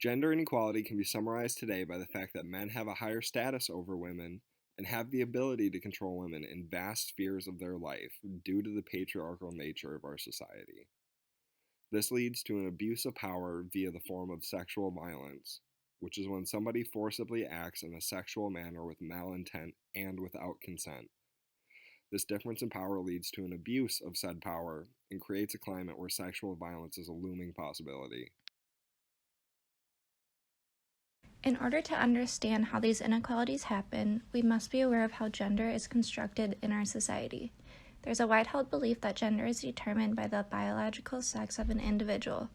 Gender inequality can be summarized today by the fact that men have a higher status over women and have the ability to control women in vast spheres of their life due to the patriarchal nature of our society. This leads to an abuse of power via the form of sexual violence, which is when somebody forcibly acts in a sexual manner with malintent and without consent. This difference in power leads to an abuse of said power and creates a climate where sexual violence is a looming possibility. In order to understand how these inequalities happen, we must be aware of how gender is constructed in our society. There's a wide-held belief that gender is determined by the biological sex of an individual,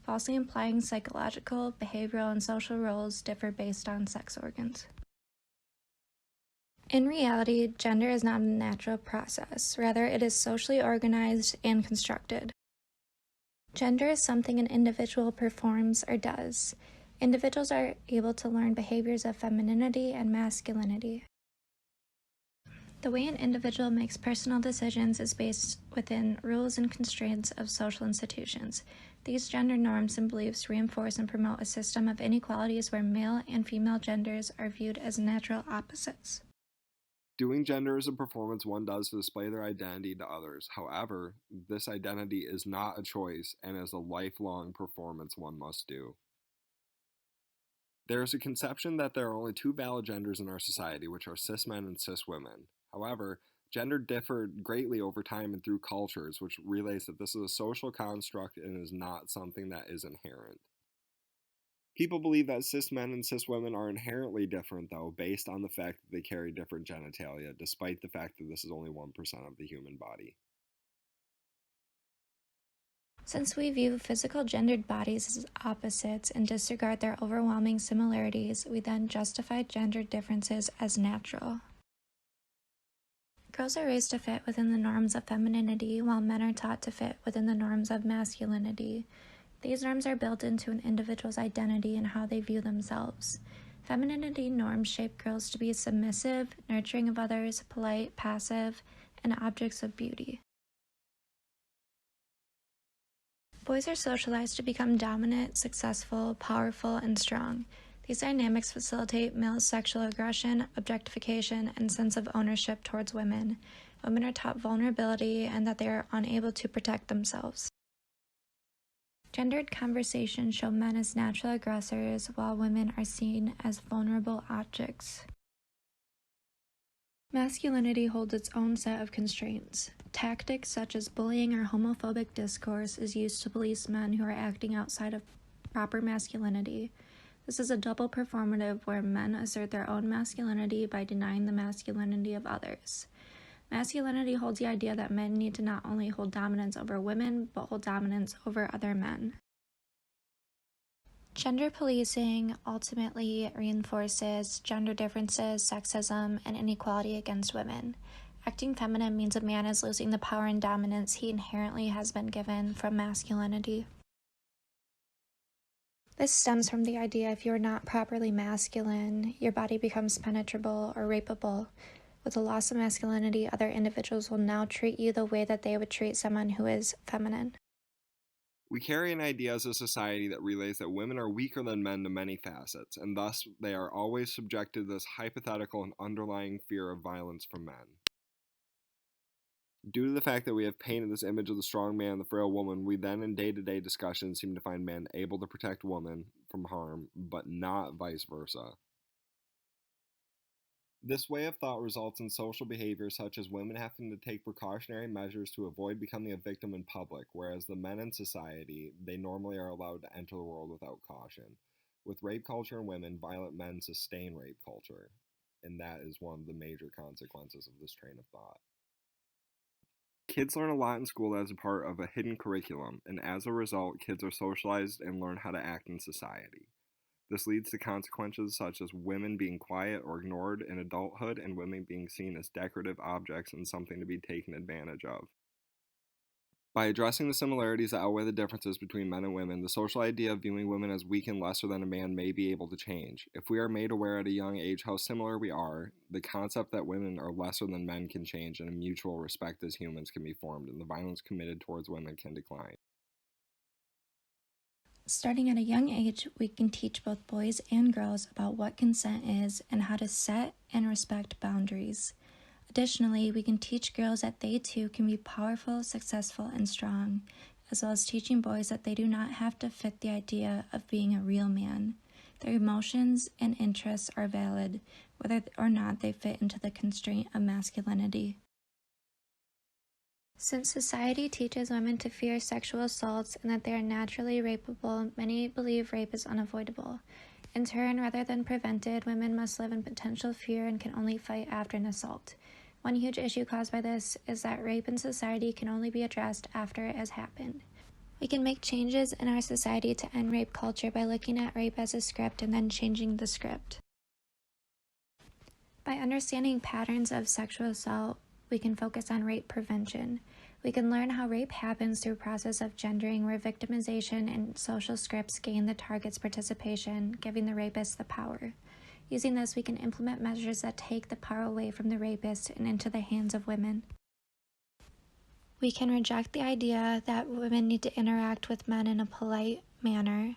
falsely implying psychological, behavioral, and social roles differ based on sex organs. In reality, gender is not a natural process. Rather, it is socially organized and constructed. Gender is something an individual performs or does. Individuals are able to learn behaviors of femininity and masculinity. The way an individual makes personal decisions is based within rules and constraints of social institutions. These gender norms and beliefs reinforce and promote a system of inequalities where male and female genders are viewed as natural opposites. Doing gender is a performance one does to display their identity to others. However, this identity is not a choice and is a lifelong performance one must do. There is a conception that there are only two valid genders in our society, which are cis men and cis women. However, gender differed greatly over time and through cultures, which relates that this is a social construct and is not something that is inherent. People believe that cis men and cis women are inherently different, though, based on the fact that they carry different genitalia, despite the fact that this is only 1% of the human body. Since we view physical gendered bodies as opposites and disregard their overwhelming similarities, we then justify gender differences as natural. Girls are raised to fit within the norms of femininity, while men are taught to fit within the norms of masculinity. These norms are built into an individual's identity and how they view themselves. Femininity norms shape girls to be submissive, nurturing of others, polite, passive, and objects of beauty. Boys are socialized to become dominant, successful, powerful, and strong. These dynamics facilitate male sexual aggression, objectification, and sense of ownership towards women. Women are taught vulnerability and that they are unable to protect themselves. Gendered conversations show men as natural aggressors, while women are seen as vulnerable objects. Masculinity holds its own set of constraints. Tactics such as bullying or homophobic discourse is used to police men who are acting outside of proper masculinity. This is a double performative where men assert their own masculinity by denying the masculinity of others. Masculinity holds the idea that men need to not only hold dominance over women, but hold dominance over other men. Gender policing ultimately reinforces gender differences, sexism, and inequality against women. Acting feminine means a man is losing the power and dominance he inherently has been given from masculinity. This stems from the idea if you're not properly masculine, your body becomes penetrable or rapeable. With the loss of masculinity, other individuals will now treat you the way that they would treat someone who is feminine. We carry an idea as a society that relays that women are weaker than men to many facets, and thus they are always subjected to this hypothetical and underlying fear of violence from men. Due to the fact that we have painted this image of the strong man and the frail woman, we then in day-to-day discussions seem to find men able to protect women from harm, but not vice versa. This way of thought results in social behavior such as women having to take precautionary measures to avoid becoming a victim in public, whereas the men in society, they normally are allowed to enter the world without caution. With rape culture and women, violent men sustain rape culture, and that is one of the major consequences of this train of thought. Kids learn a lot in school as a part of a hidden curriculum, and as a result, kids are socialized and learn how to act in society. This leads to consequences such as women being quiet or ignored in adulthood and women being seen as decorative objects and something to be taken advantage of. By addressing the similarities that outweigh the differences between men and women, the social idea of viewing women as weak and lesser than a man may be able to change. If we are made aware at a young age how similar we are, the concept that women are lesser than men can change and a mutual respect as humans can be formed, and the violence committed towards women can decline. Starting at a young age, we can teach both boys and girls about what consent is and how to set and respect boundaries. Additionally, we can teach girls that they too can be powerful, successful, and strong, as well as teaching boys that they do not have to fit the idea of being a real man. Their emotions and interests are valid, whether or not they fit into the constraint of masculinity. Since society teaches women to fear sexual assaults and that they are naturally rapeable, many believe rape is unavoidable. In turn, rather than prevented, women must live in potential fear and can only fight after an assault. One huge issue caused by this is that rape in society can only be addressed after it has happened. We can make changes in our society to end rape culture by looking at rape as a script and then changing the script. By understanding patterns of sexual assault, we can focus on rape prevention. We can learn how rape happens through a process of gendering where victimization and social scripts gain the target's participation, giving the rapist the power. Using this, we can implement measures that take the power away from the rapist and into the hands of women. We can reject the idea that women need to interact with men in a polite manner,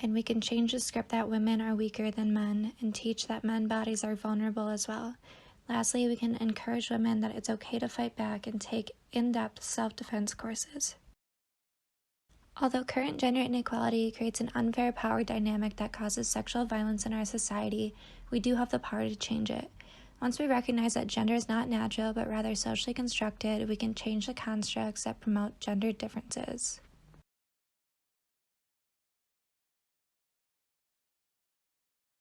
and we can change the script that women are weaker than men and teach that men's bodies are vulnerable as well. Lastly, we can encourage women that it's okay to fight back and take in-depth self-defense courses. Although current gender inequality creates an unfair power dynamic that causes sexual violence in our society, we do have the power to change it. Once we recognize that gender is not natural but rather socially constructed, we can change the constructs that promote gender differences.